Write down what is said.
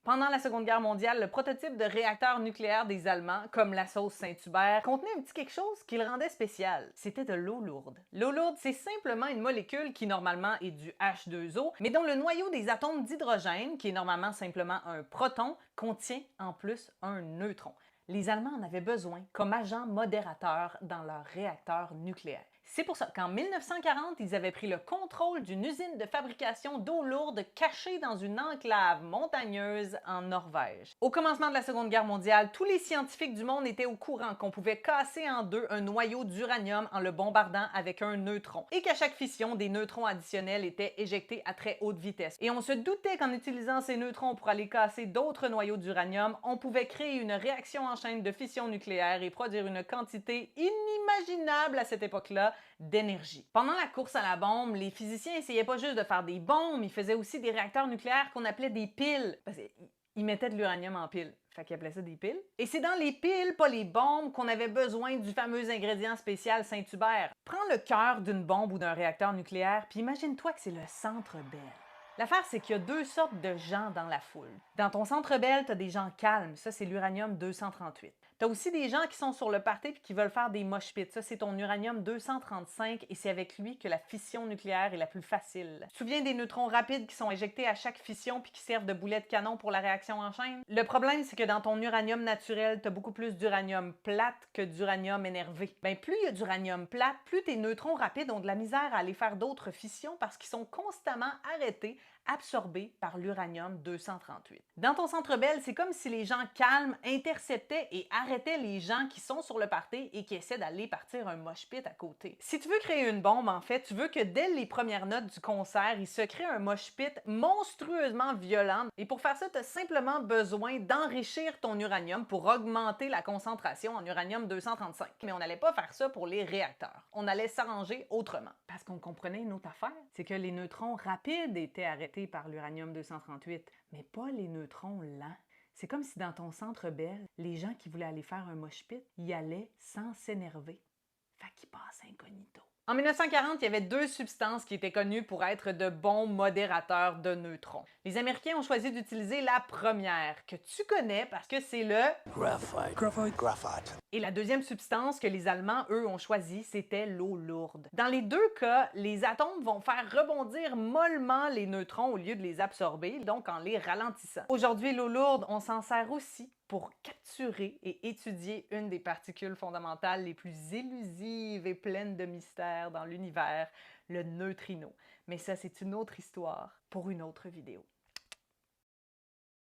Pendant la Seconde Guerre mondiale, le prototype de réacteur nucléaire des Allemands, comme la sauce Saint-Hubert, contenait un petit quelque chose qui le rendait spécial. C'était de l'eau lourde. L'eau lourde, c'est simplement une molécule qui normalement est du H2O, mais dont le noyau des atomes d'hydrogène, qui est normalement simplement un proton, contient en plus un neutron. Les Allemands en avaient besoin comme agent modérateur dans leur réacteur nucléaire. C'est pour ça qu'en 1940, ils avaient pris le contrôle d'une usine de fabrication d'eau lourde cachée dans une enclave montagneuse en Norvège. Au commencement de la Seconde Guerre mondiale, tous les scientifiques du monde étaient au courant qu'on pouvait casser en deux un noyau d'uranium en le bombardant avec un neutron et qu'à chaque fission, des neutrons additionnels étaient éjectés à très haute vitesse. Et on se doutait qu'en utilisant ces neutrons pour aller casser d'autres noyaux d'uranium, on pouvait créer une réaction en chaîne de fission nucléaire et produire une quantité inimaginable à cette époque-là d'énergie. Pendant la course à la bombe, les physiciens essayaient pas juste de faire des bombes, ils faisaient aussi des réacteurs nucléaires qu'on appelait des piles. Parce qu'ils mettaient de l'uranium en piles. Fait qu'ils appelaient ça des piles. Et c'est dans les piles, pas les bombes, qu'on avait besoin du fameux ingrédient spécial Saint-Hubert. Prends le cœur d'une bombe ou d'un réacteur nucléaire, puis imagine-toi que c'est le Centre Bell. L'affaire, c'est qu'il y a deux sortes de gens dans la foule. Dans ton Centre Bell, t'as des gens calmes, ça c'est l'uranium 238. T'as aussi des gens qui sont sur le party et qui veulent faire des mosh pits. Ça, c'est ton uranium 235 et c'est avec lui que la fission nucléaire est la plus facile. Tu te souviens des neutrons rapides qui sont éjectés à chaque fission puis qui servent de boulet de canon pour la réaction en chaîne? Le problème, c'est que dans ton uranium naturel, t'as beaucoup plus d'uranium plate que d'uranium énervé. Ben, plus il y a d'uranium plate, plus tes neutrons rapides ont de la misère à aller faire d'autres fissions parce qu'ils sont constamment arrêtés, absorbés par l'uranium 238. Dans ton Centre Bell, c'est comme si les gens calmes interceptaient et arrêtaient les gens qui sont sur le party et qui essaient d'aller partir un mosh pit à côté. Si tu veux créer une bombe, en fait, tu veux que dès les premières notes du concert, il se crée un mosh pit monstrueusement violent. Et pour faire ça, tu as simplement besoin d'enrichir ton uranium pour augmenter la concentration en uranium 235. Mais on n'allait pas faire ça pour les réacteurs. On allait s'arranger autrement. Parce qu'on comprenait une autre affaire, c'est que les neutrons rapides étaient arrêtés par l'uranium 238, mais pas les neutrons lents. C'est comme si dans ton Centre Bell, les gens qui voulaient aller faire un mosh pit y allaient sans s'énerver. Fait qu'ils passent incognito. En 1940, il y avait deux substances qui étaient connues pour être de bons modérateurs de neutrons. Les Américains ont choisi d'utiliser la première, que tu connais parce que c'est le graphite. Et la deuxième substance que les Allemands, eux, ont choisi, c'était l'eau lourde. Dans les deux cas, les atomes vont faire rebondir mollement les neutrons au lieu de les absorber, donc en les ralentissant. Aujourd'hui, l'eau lourde, on s'en sert aussi pour capturer et étudier une des particules fondamentales les plus élusives et pleines de mystères dans l'univers, le neutrino. Mais ça, c'est une autre histoire pour une autre vidéo.